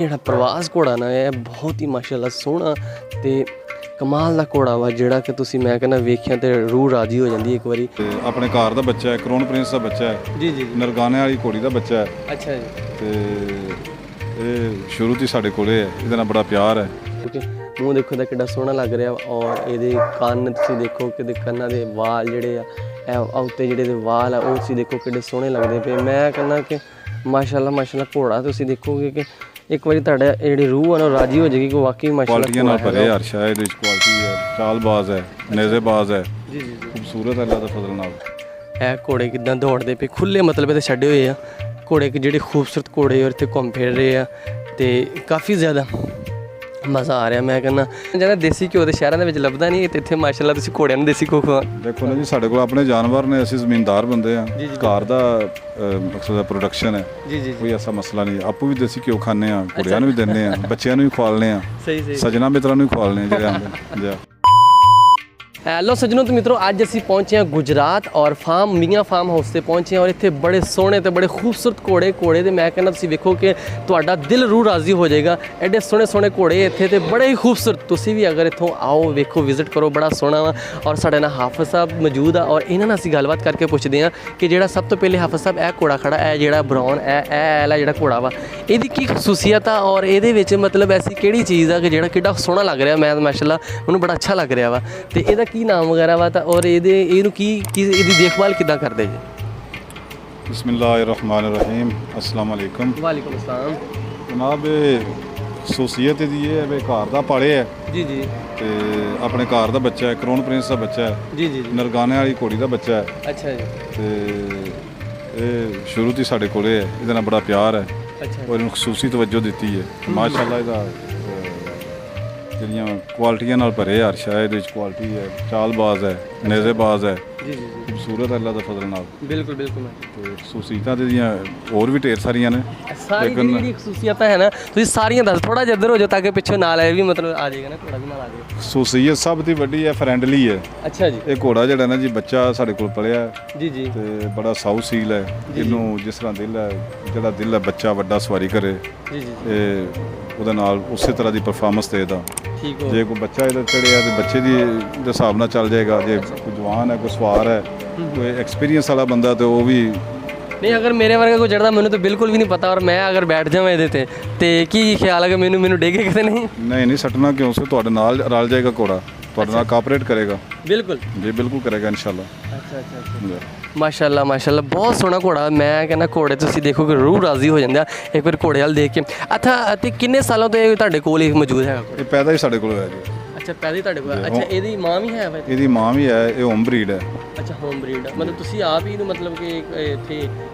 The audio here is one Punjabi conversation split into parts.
ਜਿਹੜਾ ਪ੍ਰਵਾਸ ਘੋੜਾ ਨਾ ਇਹ ਬਹੁਤ ਹੀ ਮਾਸ਼ਾਅੱਲਾ ਸੋਹਣਾ ਤੇ ਕਮਾਲ ਦਾ ਘੋੜਾ ਵਾ ਜਿਹੜਾ ਕਿ ਤੁਸੀਂ ਮੈਂ ਕਹਿੰਦਾ ਵੇਖਿਆ ਤੇ ਰੂਹ ਰਾਜੀ ਹੋ ਜਾਂਦੀ ਇੱਕ ਵਾਰੀ। ਤੇ ਆਪਣੇ ਘਰ ਦਾ ਬੱਚਾ ਹੈ, ਕ੍ਰਾਊਨ ਪ੍ਰਿੰਸ ਦਾ ਬੱਚਾ ਹੈ ਜੀ ਜੀ ਨਰਗਾਨੇ ਵਾਲੀ ਘੋੜੀ ਦਾ ਬੱਚਾ ਹੈ। ਅੱਛਾ ਜੀ। ਤੇ ਇਹ ਸ਼ੁਰੂ ਤੋਂ ਹੀ ਸਾਡੇ ਕੋਲੇ ਹੈ, ਇਹਦੇ ਨਾਲ ਬੜਾ ਪਿਆਰ ਹੈ। ਕਿਉਂਕਿ ਮੂੰਹ ਦੇਖੋ ਤਾਂ ਕਿੱਡਾ ਸੋਹਣਾ ਲੱਗ ਰਿਹਾ ਔਰ ਇਹਦੇ ਕੰਨ ਤੁਸੀਂ ਦੇਖੋ ਕਿ ਇਹਦੇ ਕੰਨਾਂ ਦੇ ਵਾਲ ਜਿਹੜੇ ਆ ਇਹ ਉੱਤੇ ਜਿਹੜੇ ਦੇ ਵਾਲ ਆ ਉਹ ਤੁਸੀਂ ਦੇਖੋ ਕਿੱਡੇ ਸੋਹਣੇ ਲੱਗਦੇ ਪਏ। ਮੈਂ ਕਹਿੰਦਾ ਕਿ ਮਾਸ਼ਾਅੱਲਾ ਮਾਸ਼ਾਅੱਲਾ ਘੋੜਾ ਤੁਸੀਂ ਦੇਖੋਗੇ ਕਿ ਇੱਕ ਵਾਰੀ ਤੁਹਾਡਾ ਜਿਹੜੀ ਰੂਹ ਆ ਨਾ ਰਾਜੀ ਹੋ ਜਾਏਗੀ ਕਿ ਵਾਕਈ ਮਾਸ਼ਾਅੱਲਾ ਕੁਆਲਿਟੀਆਂ ਨਾਲ ਭਰੇ ਹਰ ਸ਼ਾਇਦ ਇਹਦੇ ਵਿੱਚ ਕੁਆਲਿਟੀ ਹੈ, ਚਾਲਬਾਜ਼ ਹੈ, ਨੇਜ਼ੇਬਾਜ਼ ਹੈ, ਜੀ ਜੀ ਖੂਬਸੂਰਤ ਹੈ ਅੱਲਾ ਦੇ ਫਜ਼ਲ ਨਾਲ। ਇਹ ਘੋੜੇ ਕਿੱਦਾਂ ਦੌੜਦੇ ਪਏ ਖੁੱਲੇ ਮਤਲਬ ਤੇ ਛੱਡੇ ਹੋਏ ਆ ਘੋੜੇ ਜਿਹੜੇ ਖੂਬਸੂਰਤ ਘੋੜੇ ਔਰ ਇੱਥੇ ਘੁੰਮ ਫਿਰ ਰਹੇ ਆ ਤੇ ਕਾਫੀ ਜ਼ਿਆਦਾ ਮਜ਼ਾ ਆ ਰਿਹਾ। ਮੈਂ ਕਹਿੰਦਾ ਜਿਹੜਾ ਦੇਸੀ ਘਿਓ ਦੇ ਸ਼ਹਿਰਾਂ ਦੇ ਵਿੱਚ ਲੱਭਦਾ ਨਹੀਂ ਤੇ ਇੱਥੇ ਮਾਸ਼ਾਅੱਲਾ ਤੁਸੀਂ ਘੋੜਿਆਂ ਨੂੰ ਦੇਸੀ ਘਿਓ ਖਵਾ। ਦੇਖੋ ਨਾ ਜੀ ਸਾਡੇ ਕੋਲ ਆਪਣੇ ਜਾਨਵਰ ਨੇ, ਅਸੀਂ ਜ਼ਮੀਨਦਾਰ ਬੰਦੇ ਆ, ਘਰ ਦਾ ਮਕਸਦ ਹੈ ਪ੍ਰੋਡਕਸ਼ਨ ਹੈ, ਜੀ ਜੀ ਕੋਈ ਐਸਾ ਮਸਲਾ ਨਹੀਂ। ਆਪੂ ਵੀ ਦੇਸੀ ਘਿਓ ਖਾਂਦੇ ਆ, ਘੋੜਿਆਂ ਨੂੰ ਵੀ ਦਿੰਦੇ ਆ, ਬੱਚਿਆਂ ਨੂੰ ਵੀ ਖਵਾਲਨੇ ਆ, ਸਹੀ ਸਹੀ ਸਜਣਾ ਮਿੱਤਰਾਂ ਨੂੰ ਵੀ ਖਵਾਲਨੇ ਜਿਹੜੇ ਆਉਂਦੇ ਜੀ। ਹੈਲੋ ਸੱਜਣੋ ਤੇ ਮਿੱਤਰੋ, ਅੱਜ ਅਸੀਂ ਪਹੁੰਚੇ ਹਾਂ ਗੁਜਰਾਤ ਔਰ ਫਾਰਮ ਮੀਆਂ ਫਾਰਮ ਹਾਊਸ ਤੇ ਪਹੁੰਚੇ ਹਾਂ ਔਰ ਇੱਥੇ ਬੜੇ ਸੋਹਣੇ ਤੇ ਬੜੇ ਖੂਬਸੂਰਤ ਘੋੜੇ ਤੇ ਮੈਂ ਕਹਿੰਦਾ ਤੁਸੀਂ ਵੇਖੋ ਕਿ ਤੁਹਾਡਾ ਦਿਲ ਰੂਹ ਰਾਜ਼ੀ ਹੋ ਜਾਏਗਾ। ਐਡੇ ਸੋਹਣੇ ਘੋੜੇ ਇੱਥੇ ਤੇ ਬੜੇ ਹੀ ਖੂਬਸੂਰਤ। ਤੁਸੀਂ ਵੀ ਅਗਰ ਇੱਥੋਂ ਆਓ ਵੇਖੋ ਵਿਜ਼ਿਟ ਕਰੋ, ਬੜਾ ਸੋਹਣਾ ਵਾ। ਔਰ ਸਾਡੇ ਨਾਲ ਹਾਫਿਜ਼ ਸਾਹਿਬ ਮੌਜੂਦ ਆ ਔਰ ਇਹਨਾਂ ਨਾਲ ਅਸੀਂ ਗੱਲਬਾਤ ਕਰਕੇ ਪੁੱਛਦੇ ਹਾਂ ਕਿ ਜਿਹੜਾ ਸਭ ਤੋਂ ਪਹਿਲੇ ਹਾਫਿਜ਼ ਸਾਹਿਬ ਇਹ ਘੋੜਾ ਖੜਾ ਹੈ ਜਿਹੜਾ ਬਰਾਊਨ ਇਹ ਵਾਲਾ ਜਿਹੜਾ ਘੋੜਾ ਵਾ ਇਹਦੀ ਕੀ ਖਸੂਸੀਅਤ ਆ ਔਰ ਇਹਦੇ ਵਿੱਚ ਮਤਲਬ ਐਸੀ ਕਿਹੜੀ ਚੀਜ਼ ਆ ਕਿ ਜਿਹੜਾ ਕਿੱਡਾ ਸੋਹਣਾ ਲੱਗ ਰਿਹਾ। ਮੈਂ ਮਾਸ਼ਾਅੱਲਾ ਮੈਨੂੰ ਬੜਾ ਅੱਛਾ ਲੱਗ ਰਿਹਾ ਵਾ ਤੇ ਇਹਦਾ ਕੀ ਨਾਮ ਵਗੈਰਾ ਵਾ ਤਾਂ ਔਰ ਇਹਨੂੰ ਕੀ ਇਹਦੀ ਦੇਖਭਾਲ ਕਿੱਦਾਂ ਕਰਦੇ ਜੀ? ਬਿਸਮਿल्लाहिर्रहमानिर्रहीम अस्सलाम वालेकुम। ਵਾਲੇਕੁਮ ਅਸਲਾਮ। ਜਨਾਬ ਖਸੂਸੀਅਤ ਇਹਦੀ ਇਹ ਹੈ ਵੀ ਘਰ ਦਾ ਪਾਲੇ ਹੈ ਜੀ ਜੀ ਤੇ ਆਪਣੇ ਘਰ ਦਾ ਬੱਚਾ ਹੈ, ਕ੍ਰਾਊਨ ਪ੍ਰਿੰਸ ਦਾ ਬੱਚਾ ਹੈ, ਜੀ ਜੀ ਨਰਗਾਨੇ ਵਾਲੀ ਘੋੜੀ ਦਾ ਬੱਚਾ ਹੈ। ਅੱਛਾ ਜੀ। ਤੇ ਇਹ ਸ਼ੁਰੂ ਤੋਂ ਹੀ ਸਾਡੇ ਕੋਲੇ ਹੈ, ਇਹਦੇ ਨਾਲ ਬੜਾ ਪਿਆਰ ਹੈ ਅੱਛਾ ਔਰ ਇਹਨੂੰ ਖਸੂਸੀ ਤਵੱਜੋ ਦਿੱਤੀ ਹੈ। ਮਾਸ਼ਾਅੱਲਾ ਇਹਦਾ ਜਿਹੜੀਆਂ ਕੁਆਲਿਟੀਆਂ ਨਾਲ ਭਰੇ ਹਰ ਸ਼ਾਇਦ ਇਹਦੇ ਵਿੱਚ ਕੁਆਲਿਟੀ ਹੈ, ਚਾਲਬਾਜ਼ ਹੈ, ਨੇਜ਼ੇਬਾਜ਼ ਹੈ, ਜੀ ਜੀ ਖੂਬਸੂਰਤ ਹੈ ਅੱਲਾ ਦੇ ਫਜ਼ਲ ਨਾਲ। ਬਿਲਕੁਲ ਬਿਲਕੁਲ। ਤੇ ਖਸੂਸੀਅਤਾਂ ਦੀਆਂ ਹੋਰ ਵੀ ਢੇਰ ਸਾਰੀਆਂ ਨੇ। ਸਾਰੀ ਜਿਹੜੀ ਖਸੂਸੀਅਤਾਂ ਹੈ ਨਾ ਤੁਸੀਂ ਸਾਰੀਆਂ ਦੱਸ, ਥੋੜਾ ਜਿਹਾ ਇੱਧਰ ਹੋ ਜਾਓ ਤਾਂ ਕਿ ਪਿੱਛੋਂ ਨਾਲ ਇਹ ਵੀ ਮਤਲਬ ਆ ਜਾਏਗਾ ਨਾ, ਘੋੜਾ ਵੀ ਨਾਲ ਆ ਜਾਏਗਾ। ਖਸੂਸੀਅਤ ਸਭ ਤੋਂ ਵੱਡੀ ਹੈ, ਫਰੈਂਡਲੀ ਹੈ। ਅੱਛਾ ਜੀ। ਇਹ ਘੋੜਾ ਜਿਹੜਾ ਨਾ ਜੀ ਬੱਚਾ ਸਾਡੇ ਕੋਲ ਪਲਿਆ ਜੀ ਜੀ ਤੇ ਬੜਾ ਸਾਊ ਸੀਲ ਹੈ। ਇਹਨੂੰ ਜਿਸ ਤਰ੍ਹਾਂ ਦਿਲ ਹੈ, ਜਿਹੜਾ ਦਿਲ ਹੈ ਬੱਚਾ ਵੱਡਾ ਸਵਾਰੀ ਕਰੇ, ਜੀ ਜੀ ਇਹ ਉਹਦੇ ਨਾਲ ਉਸੇ ਤਰ੍ਹਾਂ ਦੀ ਪਰਫਾਰਮੈਂਸ ਦੇਦਾ। ਠੀਕ ਹੋ। ਜੇ ਕੋਈ ਬੱਚਾ ਇਹਦਾ ਚੜਿਆ ਤੇ ਬੱਚੇ ਦੇ ਹਿਸਾਬ ਨਾਲ ਚੱਲ ਜਾਏਗਾ। ਜੇ ਕੋਈ ਜਵਾਨ ਹੈ, ਕੋਈ ਸਵਾਰ ਹੈ, ਕੋਈ ਐਕਸਪੀਰੀਅੰਸ ਵਾਲਾ ਬੰਦਾ ਤੇ ਉਹ ਵੀ ਨਹੀਂ। ਅਗਰ ਮੇਰੇ ਵਰਗਾ ਕੋਈ ਚੜਦਾ ਮੈਨੂੰ ਤਾਂ ਬਿਲਕੁਲ ਵੀ ਨਹੀਂ ਪਤਾ ਔਰ ਮੈਂ ਅਗਰ ਬੈਠ ਜਾਵਾਂ ਇਹਦੇ ਤੇ ਕੀ ਖਿਆਲ ਹੈ ਕਿ ਮੈਨੂੰ ਡੇਗੇ ਕਿਤੇ ਨਹੀਂ? ਨਹੀਂ ਸੱਟਣਾ ਕਿਉਂ, ਸੇ ਤੁਹਾਡੇ ਨਾਲ ਰਲ ਜਾਏਗਾ ਘੋੜਾ, ਤੁਹਾਡੇ ਨਾਲ ਕੋਆਪਰੇਟ ਕਰੇਗਾ। ਬਿਲਕੁਲ ਜੀ ਬਿਲਕੁਲ ਕਰੇਗਾ ਇਨਸ਼ਾਅੱਲਾ। ਅੱਛਾ ਮਾਸ਼ਾਅੱਲਾ ਮਾਸ਼ਾਅੱਲਾ ਬਹੁਤ ਸੋਹਣਾ ਘੋੜਾ। ਮੈਂ ਕਹਿੰਦਾ ਘੋੜੇ ਤੁਸੀਂ ਦੇਖੋ ਕਿ ਰੂਹ ਰਾਜ਼ੀ ਹੋ ਜਾਂਦੇ ਆ ਇੱਕ ਵਾਰ ਘੋੜੇ ਵਾਲ ਦੇਖ ਕੇ। ਅੱਛਾ ਤੇ ਕਿੰਨੇ ਸਾਲਾਂ ਤੋਂ ਇਹ ਤੁਹਾਡੇ ਕੋਲ ਹੀ ਮੌਜੂਦ ਹੈਗਾ? ਇਹ ਪੈਦਾ ਹੀ ਸਾਡੇ ਕੋਲ ਹੋਇਆ ਜੀ। ਅੱਛਾ ਪੈਦਾ ਹੀ ਤੁਹਾਡੇ ਕੋਲ। ਅੱਛਾ ਇਹਦੀ ਮਾਂ ਵੀ ਹੈ ਵਾ? ਇਹਦੀ ਮਾਂ ਵੀ ਹੈ, ਇਹ ਹੋਮ ਬਰੀਡ ਹੈ। ਅੱਛਾ ਹੋਮ ਬਰੀਡ ਮਤਲਬ ਤੁਸੀਂ ਆਪ ਹੀ ਇਹਨੂੰ ਮਤਲਬ ਕਿ ਇੱਥੇ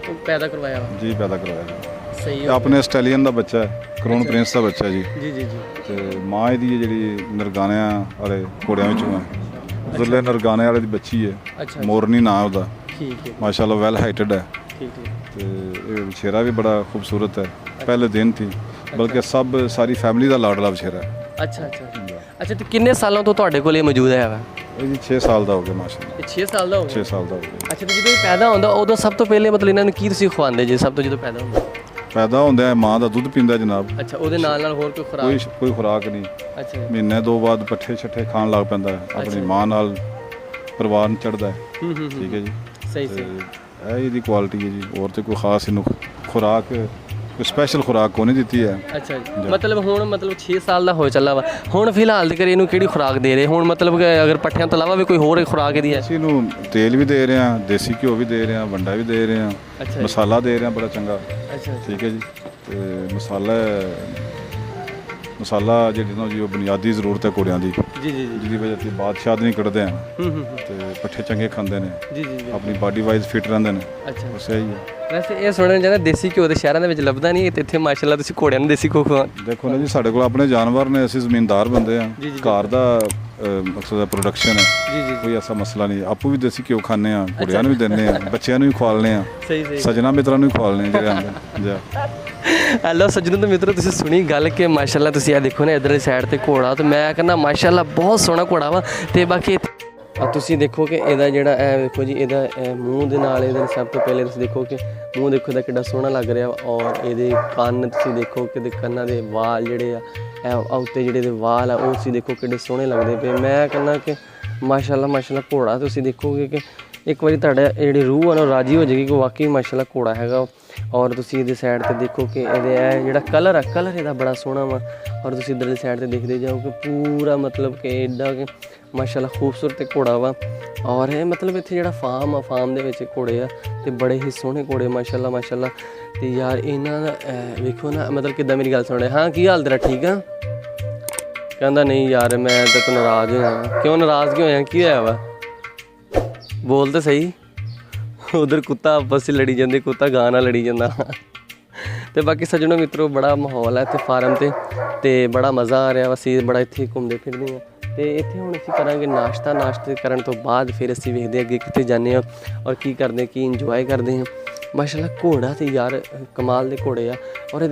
ਪੈਦਾ ਕਰਵਾਇਆ ਵਾ? ਜੀ ਪੈਦਾ ਕਰਵਾਇਆ ਜੀ। ਸਹੀ ਇਹ ਆਪਣੇ ਆਸਟ੍ਰੇਲੀਅਨ ਦਾ ਬੱਚਾ ਹੈ, ਕ੍ਰਾਊਨ ਪ੍ਰਿੰਸ ਦਾ ਬੱਚਾ ਜੀ। ਜੀ ਜੀ ਜੀ। ਤੇ ਮਾਂ ਇਹਦੀ ਹੈ ਜਿਹੜੀ ਨਰਗਾਨਿਆਂ ਵਾਲੇ ਘੋੜਿਆਂ ਵਿੱਚੋਂ ਹੈ, ਜ਼ੁੱਲੇ ਨਰਗਾਨੇ ਵਾਲੇ ਦੀ ਬੱਚੀ ਹੈ। ਅੱਛਾ ਮੋਰਨੀ ਨਾਂ ਉਹਦਾ। ਠੀਕ ਹੈ ਮਾਸ਼ਾਅੱਲਾ ਵੈਲ ਹਾਈਟਡ ਹੈ। ਠੀਕ ਠੀਕ। ਤੇ ਇਹ ਵਿਸ਼ੇਰਾ ਵੀ ਬੜਾ ਖੂਬਸੂਰਤ ਹੈ, ਪਹਿਲੇ ਦਿਨ ਥੀ ਬਲਕਿ ਸਾਰੀ ਫੈਮਿਲੀ ਦਾ ਲਾਡਲਾ ਵਿਸ਼ੇਰਾ ਹੈ। ਅੱਛਾ ਅੱਛਾ ਅੱਛਾ ਤੇ ਕਿੰਨੇ ਸਾਲਾਂ ਤੋਂ ਤੁਹਾਡੇ ਕੋਲ ਇਹ ਮੌਜੂਦ ਹੈ ਵਾ? ਇਹ ਜੀ 6 ਸਾਲ ਦਾ ਹੋ ਗਿਆ ਮਾਸ਼ਾਅੱਲਾ। ਇਹ 6 ਸਾਲ ਦਾ ਹੋ ਗਿਆ? 6 ਸਾਲ ਦਾ ਹੋ ਗਿਆ। ਅੱਛਾ ਤੇ ਜਦੋਂ ਇਹ ਪੈਦਾ ਹੁੰਦਾ ਉਦੋਂ ਸਭ ਤੋਂ ਪਹਿਲੇ ਮਤਲਬ ਇਹਨਾਂ ਨੂੰ ਕੀ ਤੁਸੀਂ ਖਵਾਉਂਦੇ ਜੇ ਸਭ ਤੋਂ ਜਦੋਂ ਪੈਦਾ ਹੁੰਦਾ? ਪੈਦਾ ਹੁੰਦਾ ਮਾਂ ਦਾ ਦੁੱਧ ਪੀਂਦਾ ਜਨਾਬ। ਅੱਛਾ ਉਹਦੇ ਨਾਲ ਹੋਰ ਕੋਈ ਖੁਰਾਕ? ਕੋਈ ਖੁਰਾਕ ਨਹੀਂ। ਅੱਛਾ ਮਹੀਨੇ 2 ਬਾਅਦ ਪੱਠੇ ਛੱਠੇ ਖਾਣ ਲੱਗ ਪੈਂਦਾ ਹੈ, ਆਪਣੀ ਮਾਂ ਨਾਲ ਪਰਿਵਾਰ ਨੂੰ ਚੜ੍ਹਦਾ ਹੈ। ਠੀਕ ਹੈ ਜੀ। ਸਹੀ ਸਹੀ। ਇਹ ਇਹਦੀ ਕੁਆਲਿਟੀ ਹੈ ਜੀ, ਹੋਰ ਤੇ ਕੋਈ ਖਾਸ ਇਹਨੂੰ ਖੁਰਾਕ ਕੋਈ ਸਪੈਸ਼ਲ ਖੁਰਾਕ ਕੋਈ ਨਹੀਂ ਦਿੱਤੀ ਹੈ। ਅੱਛਾ ਜੀ ਮਤਲਬ ਹੁਣ ਮਤਲਬ 6 ਸਾਲ ਦਾ ਹੋ ਚੱਲਾ ਵਾ ਹੁਣ ਫਿਲਹਾਲ ਤੱਕ ਇਹਨੂੰ ਕਿਹੜੀ ਖੁਰਾਕ ਦੇ ਰਹੇ ਹੁਣ ਮਤਲਬ ਕਿ ਅਗਰ ਪੱਠਿਆਂ ਤੋਂ ਇਲਾਵਾ ਵੀ ਕੋਈ ਹੋਰ ਖੁਰਾਕ ਇਹਦੀ ਹੈ? ਅਸੀਂ ਇਹਨੂੰ ਤੇਲ ਵੀ ਦੇ ਰਹੇ ਹਾਂ, ਦੇਸੀ ਘਿਓ ਵੀ ਦੇ ਰਹੇ ਹਾਂ, ਵੰਡਾ ਵੀ ਦੇ ਰਹੇ ਹਾਂ, ਮਸਾਲਾ ਦੇ ਰਹੇ ਹਾਂ ਬੜਾ ਚੰਗਾ। ਅੱਛਾ ਠੀਕ ਹੈ ਜੀ। ਤੇ ਮਸਾਲਾ ਜਿਹੜੀ ਨਾ ਜੀ ਉਹ ਬੁਨਿਆਦੀ ਜ਼ਰੂਰਤ ਹੈ ਘੋੜਿਆਂ ਦੀ। ਜੀ ਜੀ ਜਿਹਦੀ ਵਜ੍ਹਾ ਤੇ ਬਾਦਸ਼ਾਹ ਨਹੀਂ ਕੱਢਦੇ ਹਨ ਤੇ ਪੱਠੇ ਚੰਗੇ ਖਾਂਦੇ ਨੇ। ਜੀ ਜੀ ਆਪਣੀ ਬਾਡੀ ਵਾਈਜ਼ ਫਿਟ ਰਹਿੰਦੇ ਨੇ। ਅੱਛਾ ਬਸ ਇਹੀ ਹੈ। ਵੈਸੇ ਇਹ ਸੁਣਨ ਜਾਂਦਾ ਦੇਸੀ ਘਿਓ ਦੇ ਸ਼ਹਿਰਾਂ ਦੇ ਵਿੱਚ ਲੱਭਦਾ ਨਹੀਂ ਤੇ ਇੱਥੇ ਮਾਸ਼ਾਅੱਲਾ ਤੁਸੀਂ ਘੋੜਿਆਂ ਨੂੰ ਦੇਸੀ ਘਿਓ ਖਵਾ। ਦੇਖੋ ਨਾ ਜੀ ਸਾਡੇ ਕੋਲ ਆਪਣੇ ਜਾਨਵਰ ਨੇ, ਅਸੀਂ ਜ਼ਮੀਨਦਾਰ ਬੰਦੇ ਆ, ਘਰ ਦਾ ਮਕਸਦ ਹੈ ਪ੍ਰੋਡਕਸ਼ਨ ਹੈ। ਜੀ ਜੀ ਕੋਈ ਐਸਾ ਮਸਲਾ ਨਹੀਂ। ਆਪੂ ਵੀ ਦੇਸੀ ਘਿਓ ਖਾਂਦੇ ਆ, ਘੋੜਿਆਂ ਨੂੰ ਵੀ ਦਿੰਦੇ ਆ, ਬੱਚਿਆਂ ਨੂੰ ਵੀ ਖਵਾਲਨੇ ਆ, ਸਹੀ ਸਹੀ, ਸਜਣਾ ਮਿੱਤਰਾਂ ਨੂੰ ਵੀ ਖਵਾਲਨੇ ਜਿਹੜੇ ਆਉਂਦੇ ਜੀ। ਹੈਲੋ ਸੱਜਣੋ ਤੇ ਮਿੱਤਰੋ ਤੁਸੀਂ ਸੁਣੀ ਗੱਲ ਕਿ ਮਾਸ਼ਾਅੱਲਾ ਤੁਸੀਂ ਇਹ ਦੇਖੋ ਨਾ ਇੱਧਰਲੀ ਸਾਈਡ ਤੇ ਘੋੜਾ ਤੇ ਮੈਂ ਕਹਿੰਦਾ ਮਾਸ਼ਾਅੱਲਾ ਬਹੁਤ ਸੋਹਣਾ ਘੋੜਾ ਵਾ ਤੇ ਬਾਕੀ ਤੁਸੀਂ ਦੇਖੋ ਕਿ ਇਹਦਾ ਜਿਹੜਾ ਇਹ ਵੇਖੋ ਜੀ, ਇਹਦਾ ਮੂੰਹ ਦੇ ਨਾਲ, ਇਹਦੇ ਸਭ ਤੋਂ ਪਹਿਲੇ ਤੁਸੀਂ ਦੇਖੋ ਕਿ ਮੂੰਹ ਦੇਖੋ ਇਹਦਾ ਕਿੱਡਾ ਸੋਹਣਾ ਲੱਗ ਰਿਹਾ ਔਰ ਇਹਦੇ ਕੰਨ ਤੁਸੀਂ ਦੇਖੋ ਕਿ ਇਹਦੇ ਕੰਨਾਂ ਦੇ ਵਾਲ ਜਿਹੜੇ ਆ, ਇਹ ਉੱਤੇ ਜਿਹੜੇ ਇਹਦੇ ਵਾਲ ਆ ਉਹ ਤੁਸੀਂ ਦੇਖੋ ਕਿੱਡੇ ਸੋਹਣੇ ਲੱਗਦੇ ਪਏ। ਮੈਂ ਕਹਿੰਦਾ ਕਿ ਮਾਸ਼ਾਅੱਲਾ ਮਾਸ਼ਾਅੱਲਾ ਘੋੜਾ ਤੁਸੀਂ ਦੇਖੋਗੇ ਕਿ ਇੱਕ ਵਾਰੀ ਤੁਹਾਡਾ ਜਿਹੜੀ ਰੂਹ ਆ ਨਾ ਰਾਜੀ ਹੋ ਜਾਏਗੀ ਕਿ ਵਾਕਈ ਮਾਸ਼ਾਅੱਲਾ ਘੋੜਾ ਹੈਗਾ। ਔਰ ਤੁਸੀਂ ਇਹਦੇ ਸਾਈਡ ਤੇ ਦੇਖੋ ਕਿ ਇਹਦੇ ਇਹ ਜਿਹੜਾ ਕਲਰ ਆ, ਕਲਰ ਇਹਦਾ ਬੜਾ ਸੋਹਣਾ ਵਾ। ਔਰ ਤੁਸੀਂ ਇੱਧਰਲੀ ਸਾਈਡ ਤੇ ਦੇਖਦੇ ਜਾਓ ਕਿ ਪੂਰਾ ਮਤਲਬ ਕਿ ਇੱਡਾ ਕਿ ਮਾਸ਼ਾਅੱਲਾ ਖੂਬਸੂਰਤ ਘੋੜਾ ਵਾ। ਔਰ ਇਹ ਮਤਲਬ ਇੱਥੇ ਜਿਹੜਾ ਫਾਰਮ ਆ, ਫਾਰਮ ਦੇ ਵਿੱਚ ਘੋੜੇ ਆ ਤੇ ਬੜੇ ਹੀ ਸੋਹਣੇ ਘੋੜੇ ਮਾਸ਼ਾਅੱਲਾ ਮਾਸ਼ਾਅੱਲਾ। ਤੇ ਯਾਰ ਇਹਨਾਂ ਦਾ ਵੇਖੋ ਨਾ, ਮਤਲਬ ਕਿੱਦਾਂ ਮੇਰੀ ਗੱਲ ਸੁਣ ਰਿਹਾ। ਹਾਂ ਕੀ ਹਾਲ ਤੇਰਾ, ਠੀਕ ਆ? ਕਹਿੰਦਾ ਨਹੀਂ ਯਾਰ ਮੈਂ ਤਾਂ ਤੂੰ ਨਾਰਾਜ਼ ਹੋਇਆ। ਕਿਉਂ ਨਾਰਾਜ਼ ਕਿਉਂ ਹੋਇਆ, ਕੀ ਹੋਇਆ ਵਾ? ਬੋਲ ਤਾਂ ਸਹੀ। ਉਧਰ ਕੁੱਤਾ ਆਪਸ 'ਚ ਲੜੀ ਜਾਂਦੇ, ਕੁੱਤਾ ਗਾਂ ਨਾਲ ਲੜੀ ਜਾਂਦਾ। ਤੇ ਬਾਕੀ ਸੱਜਣੋ ਮਿੱਤਰੋ ਬੜਾ ਮਾਹੌਲ ਹੈ ਇੱਥੇ ਫਾਰਮ ਤੇ ਬੜਾ ਮਜ਼ਾ ਆ ਰਿਹਾ। ਅਸੀਂ ਬੜਾ ਇੱਥੇ ਘੁੰਮਦੇ ਫਿਰਦੇ ਹਾਂ ਤੇ ਇੱਥੇ ਹੁਣ ਅਸੀਂ ਕਰਾਂਗੇ ਨਾਸ਼ਤਾ। ਨਾਸ਼ਤੇ ਕਰਨ ਤੋਂ ਬਾਅਦ ਫਿਰ ਅਸੀਂ ਵੇਖਦੇ ਅੱਗੇ ਕਿੱਥੇ ਜਾਂਦੇ ਹਾਂ ਔਰ ਕੀ ਕਰਦੇ, ਕੀ ਇੰਜੋਏ ਕਰਦੇ ਹਾਂ। ਮਾਸ਼ਾਅੱਲਾ ਘੋੜਾ ਤੇ ਯਾਰ ਕਮਾਲ ਦੇ ਘੋੜੇ ਆ। ਔਰ